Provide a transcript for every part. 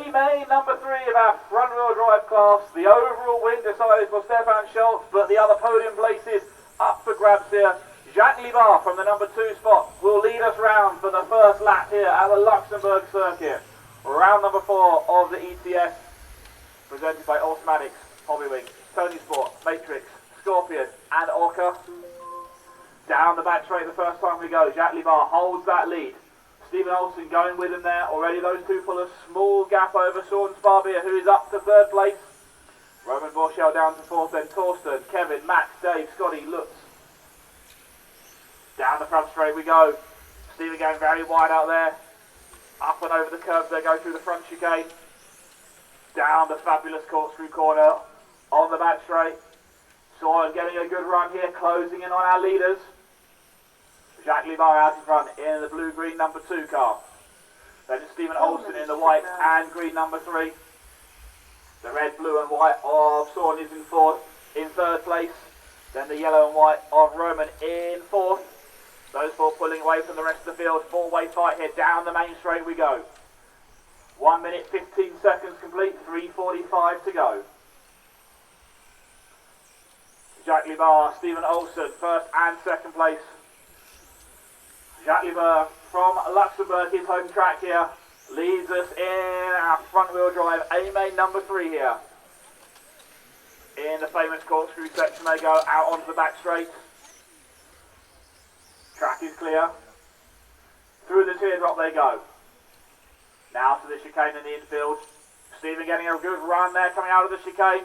A-main number 3 of our front-wheel drive class. The overall win decided for Stefan Schultz, but the other podium places up for grabs here. Jacques Libar from the number 2 spot will lead us round for the first lap here at the Luxembourg circuit. Round number 4 of the ETS, presented by Automatics, Hobbywing, Tony Sport, Matrix, Scorpion and Orca. Down the back straight the first time we go. Jacques Libar holds that lead. Stephen Olsen going with him there. Already those two pull a small gap over Sean Sparbier, who is up to 3rd place. Roman Borchell down to 4th, then Torsten, Kevin, Max, Dave, Scotty, Lutz. Down the front straight we go. Stephen going very wide out there. Up and over the curbs they go through the front chicane. Down the fabulous corkscrew corner on the back straight. Soren getting a good run here, closing in on our leaders. Jacques Libar out in front in the blue-green number 2 car. Then Stephen Olsen in the white and green number 3. The red, blue and white of Soren is in 3rd place. Then the yellow and white of Roman in 4th. Those 4 pulling away from the rest of the field. 4-way fight here. Down the main straight we go. 1 minute 15 seconds complete. 3:45 to go. Jacques Libar, Stephen Olsen, 1st and 2nd place. Jacques Libar from Luxembourg, his home track here, leads us in our front-wheel drive A-main number 3 here. In the famous corkscrew section they go out onto the back straight. Track is clear. Through the teardrop they go. Now to the chicane in the infield. Stephen getting a good run there coming out of the chicane.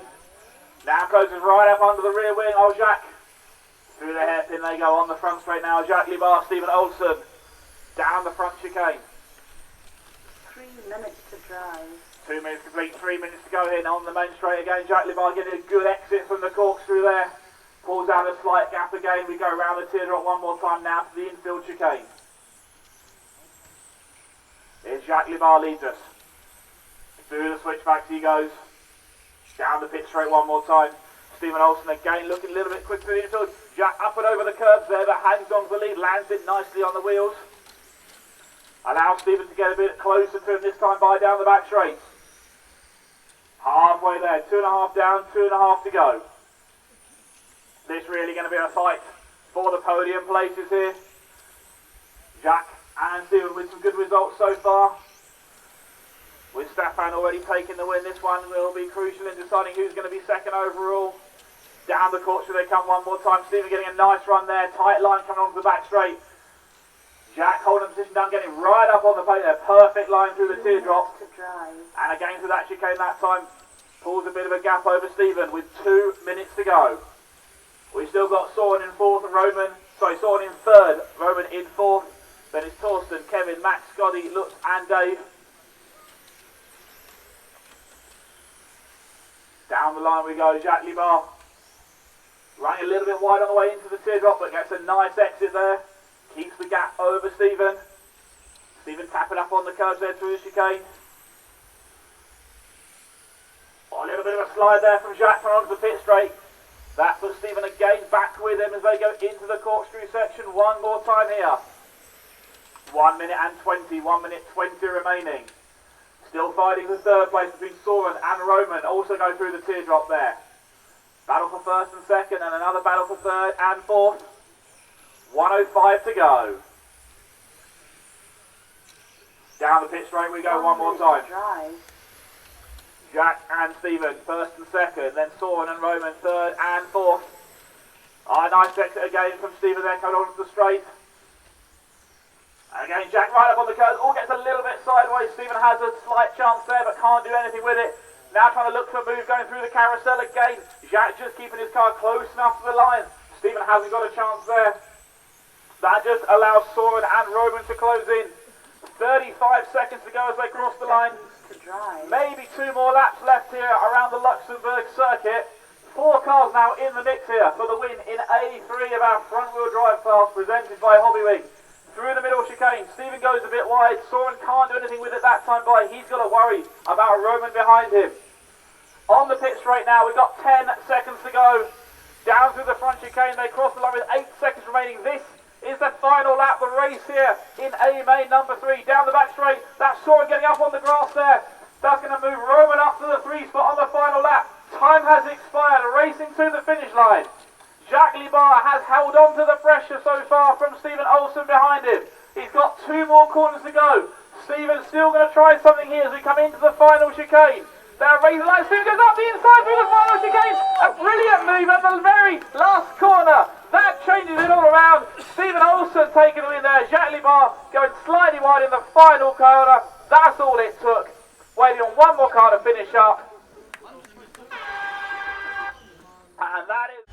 Now closes right up under the rear wing of Jacques. Through the hairpin they go on the front straight now. Jacques Libar, Stephen Olsen. Down the front chicane. 3 minutes to drive. 2 minutes complete, 3 minutes to go here on the main straight again. Jacques Libar getting a good exit from the corkscrew there. Pulls out a slight gap again. We go around the teardrop one more time now to the infield chicane. Here's Jacques Libar leads us. Through the switchbacks he goes. Down the pit straight one more time. Stephen Olsen again looking a little bit quick through the infield. Jack up and over the curbs there, but hangs on to the lead, lands it nicely on the wheels. Allows Stephen to get a bit closer to him this time by down the back straight. Halfway there, 2.5 down, 2.5 to go. This really going to be a fight for the podium places here. Jack and Stephen with some good results so far. With Stefan already taking the win, this one will be crucial in deciding who's going to be 2nd overall. Down the corkscrew they come one more time. Stephen getting a nice run there. Tight line coming onto the back straight. Jack holding position down, getting right up on the plate there. Perfect line through the teardrop. And again through that chicane that time. Pulls a bit of a gap over Stephen with 2 minutes to go. We've still got Soren in 4th and Soren in 3rd. Roman in 4th. Then it's Torsten, Kevin, Max, Scotty, Lutz and Dave. Down the line we go, Jacques Libar. Running a little bit wide on the way into the teardrop, but gets a nice exit there. Keeps the gap over Stephen. Stephen tapping up on the curves there through the chicane. Oh, a little bit of a slide there from Jacques onto the pit straight. That puts Stephen again back with him as they go into the corkscrew section one more time here. 1 minute and 20, 1 minute 20 remaining. Still fighting for 3rd place between Soren and Roman. Also go through the teardrop there. Battle for 1st and 2nd and another battle for 3rd and 4th. 1:05 to go. Down the pit straight we go one more time. Jack and Stephen 1st and 2nd. Then Soren and Roman 3rd and 4th. A nice exit again from Stephen there coming onto the straight. And again, Jack right up on the curve, all gets a little bit sideways. Stephen has a slight chance there, but can't do anything with it. Now trying to look for a move, going through the carousel again. Jack just keeping his car close enough to the line. Stephen hasn't got a chance there. That just allows Soren and Roman to close in. 35 seconds to go as they cross the line. Maybe 2 more laps left here around the Luxembourg circuit. 4 cars now in the mix here for the win in A3 of our front-wheel drive class presented by Hobbywing. Through the middle chicane, Stephen goes a bit wide. Soren can't do anything with it that time by. He's got to worry about Roman behind him. On the pit straight now, we've got 10 seconds to go. Down through the front chicane, they cross the line with 8 seconds remaining. This is the final lap, the race here in A-main number 3. Down the back straight, that's Soren getting up on the grass there. That's going to move Roman up to the 3 spot on the final lap. Time has expired, racing to the finish line. Jacques Libar has held on to the pressure so far from Stephen Olsen behind him. He's got 2 more corners to go. Stephen's still going to try something here as we come into the final chicane. They're racing like Stephen goes up the inside through the final chicane. A brilliant move at the very last corner. That changes it all around. Stephen Olsen taking the win there. Jacques Libar going slightly wide in the final corner. That's all it took. Waiting on one more car to finish up. And that is...